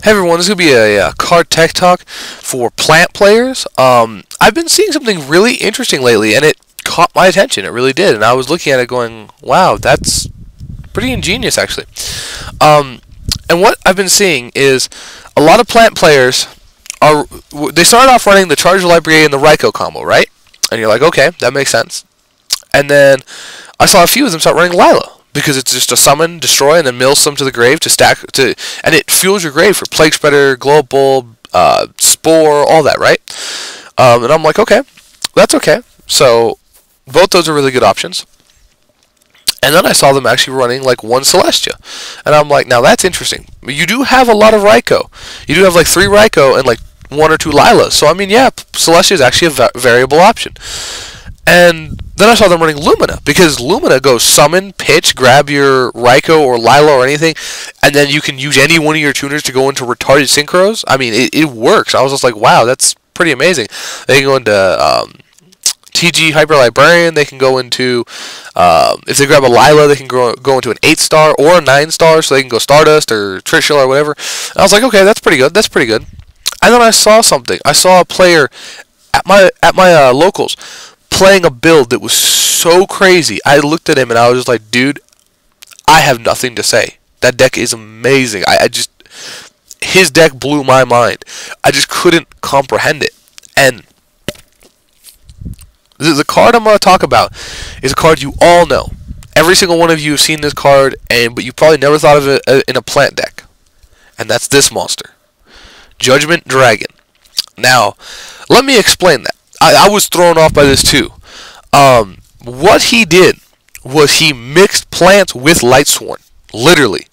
Hey everyone, this is going to be a card tech talk for plant players. I've been seeing something really interesting lately, and it caught my attention. It really did, and I was looking at it going, wow, that's pretty ingenious, actually. And what I've been seeing is a lot of plant players they started off running the Charge Library and the Raikou combo, right? And you're like, okay, that makes sense. And then I saw a few of them start running Lila, because it's just a summon, destroy, and then mill some to the grave to stack and it fuels your grave for Plague Spreader, Glow Bulb, Spore, all that, right? And I'm like, okay, that's okay. So both those are really good options. And then I saw them actually running like one Celestia, and I'm like, now that's interesting. You do have a lot of Raikou. You do have like 3 Raikou and like 1 or 2 Lilas. So I mean, yeah, Celestia is actually a variable option. And then I saw them running Lumina, because Lumina goes summon, pitch, grab your Raikou or Lila or anything, and then you can use any one of your tuners to go into retarded synchros. I mean, it works. I was just like, wow, that's pretty amazing. They can go into TG Hyper Librarian. They can go into, if they grab a Lila, they can go into an 8-star or a 9-star, so they can go Stardust or Trishul or whatever. And I was like, okay, that's pretty good. That's pretty good. And then I saw something. I saw a player at my locals playing a build that was so crazy. I looked at him and I was just like, dude, I have nothing to say. That deck is amazing. His deck blew my mind. I just couldn't comprehend it. And the card I'm going to talk about is a card you all know. Every single one of you have seen this card, but you probably never thought of it in a plant deck. And that's this monster, Judgment Dragon. Now, let me explain that. I was thrown off by this too. What he did was he mixed plants with Lightsworn, literally.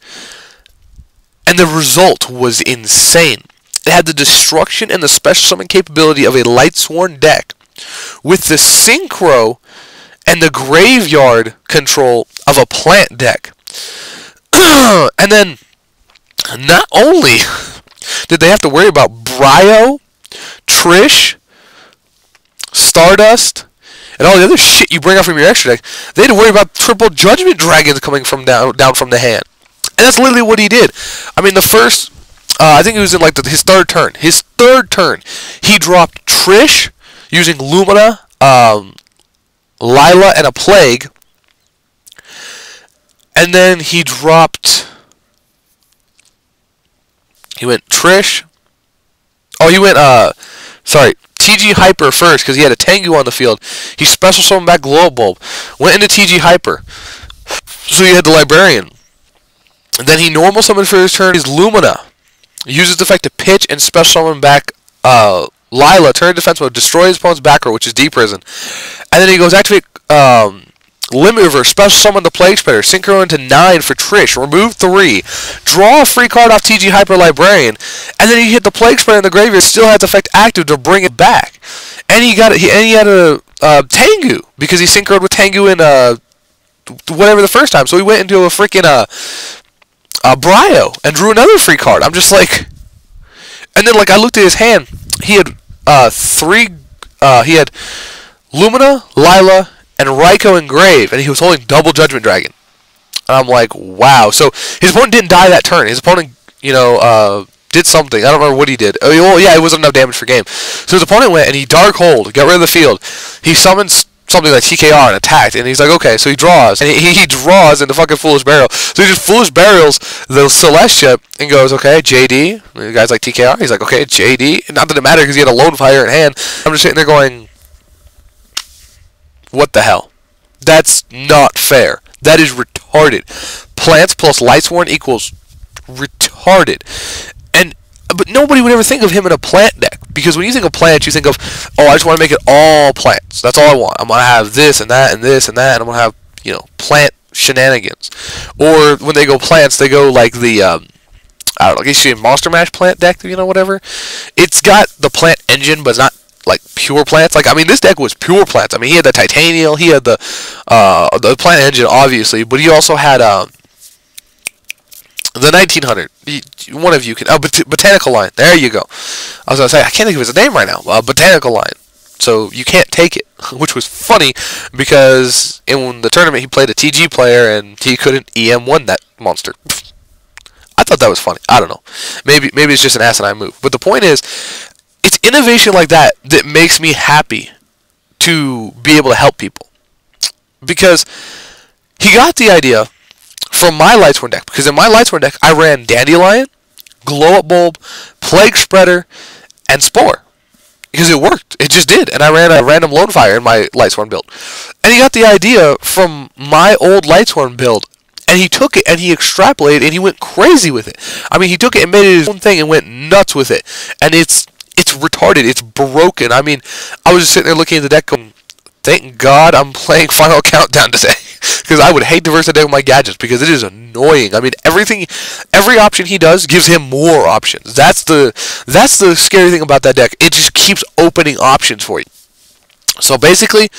And the result was insane. It had the destruction and the special summon capability of a Lightsworn deck, with the synchro and the graveyard control of a plant deck. And then, not only did they have to worry about Bryo, Trish, Stardust, and all the other shit you bring up from your extra deck, they had to worry about triple Judgment Dragons coming from down from the hand. And that's literally what he did. I mean, the first, I think it was in like his third turn. His third turn, he dropped Trish using Lumina, Lila, and a Plague. And then he went Trish. Oh, he went, sorry, TG Hyper first, because he had a Tengu on the field. He special summoned back Glow Bulb, went into TG Hyper, so he had the Librarian. And then he normal summoned for his turn his Lumina, uses the effect to pitch and special summon back Lila, turn defense mode, destroy his opponent's back row, which is Deep Prison. And then he goes activate Limit Reverse, special summon the Plague Spreader, synchro into 9 for Trish, remove 3, draw a free card off TG Hyper Librarian, and then he hit the Plague Spreader in the graveyard, still had the effect active to bring it back. And he had a Tengu, because he synchroed with Tengu in whatever the first time, so he went into a freaking Bryo and drew another free card. I'm just like, and then like I looked at his hand, he had he had Lumina, Lila, and Raikou Engrave, and he was holding double Judgment Dragon. And I'm like, wow. So his opponent didn't die that turn. His opponent, did something. I don't remember what he did. Oh, well, yeah, it wasn't enough damage for game. So his opponent went and he Dark Hold, got rid of the field. He summons something like TKR and attacked, and he's like, okay, so he draws, and he draws into fucking Foolish Burial. So he just Foolish Burials the Celestia and goes, okay, JD. And the guy's like TKR. He's like, okay, JD. Not that it mattered because he had a Lone Fire in hand. I'm just sitting there going, what the hell? That's not fair. That is retarded. Plants plus Lightsworn equals retarded. But nobody would ever think of him in a plant deck, because when you think of plants, you think of, oh, I just want to make it all plants. That's all I want. I'm going to have this and that and this and that, and I'm going to have, plant shenanigans. Or when they go plants, they go like the, I don't know, I guess you see a Monster Mash plant deck, whatever. It's got the plant engine, but it's not like pure plants. Like, I mean, this deck was pure plants. I mean, he had the Titanial, he had the plant engine, obviously, but he also had the 1900. One of you can. Oh, Botanical Line. There you go. I was going to say, I can't think of his name right now. Botanical Line. So you can't take it, which was funny because in the tournament he played a TG player and he couldn't EM1 that monster. I thought that was funny. I don't know. Maybe it's just an asinine move. But the point is, it's innovation like that that makes me happy to be able to help people. Because he got the idea from my Lightsworn deck. Because in my Lightsworn deck, I ran Dandelion, Glow Up Bulb, Plague Spreader, and Spore. Because it worked. It just did. And I ran a random Lone Fire in my Lightsworn build. And he got the idea from my old Lightsworn build. And he took it and he extrapolated and he went crazy with it. I mean, he took it and made it his own thing and went nuts with it. And it's retarded. It's broken. I mean, I was just sitting there looking at the deck going, thank God I'm playing Final Countdown today. Because I would hate to verse the deck with my gadgets because it is annoying. I mean, every option he does gives him more options. That's the scary thing about that deck. It just keeps opening options for you. So basically,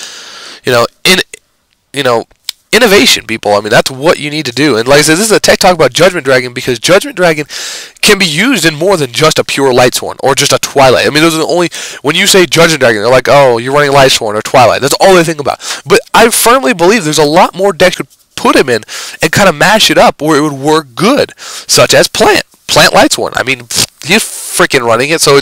innovation, people. I mean, that's what you need to do. And like I said, this is a tech talk about Judgment Dragon because Judgment Dragon can be used in more than just a pure Lightsworn or just a Twilight. I mean, those are the only... When you say Judgment Dragon, they're like, oh, you're running Lightsworn or Twilight. That's all they think about. But I firmly believe there's a lot more decks you could put him in and kind of mash it up where it would work good, such as Plant Lightsworn. I mean, he's freaking running it, so...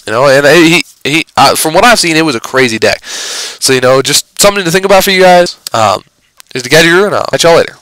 and he from what I've seen, it was a crazy deck. So, just something to think about for you guys. Is the Gadget Guru, and I'll catch y'all later.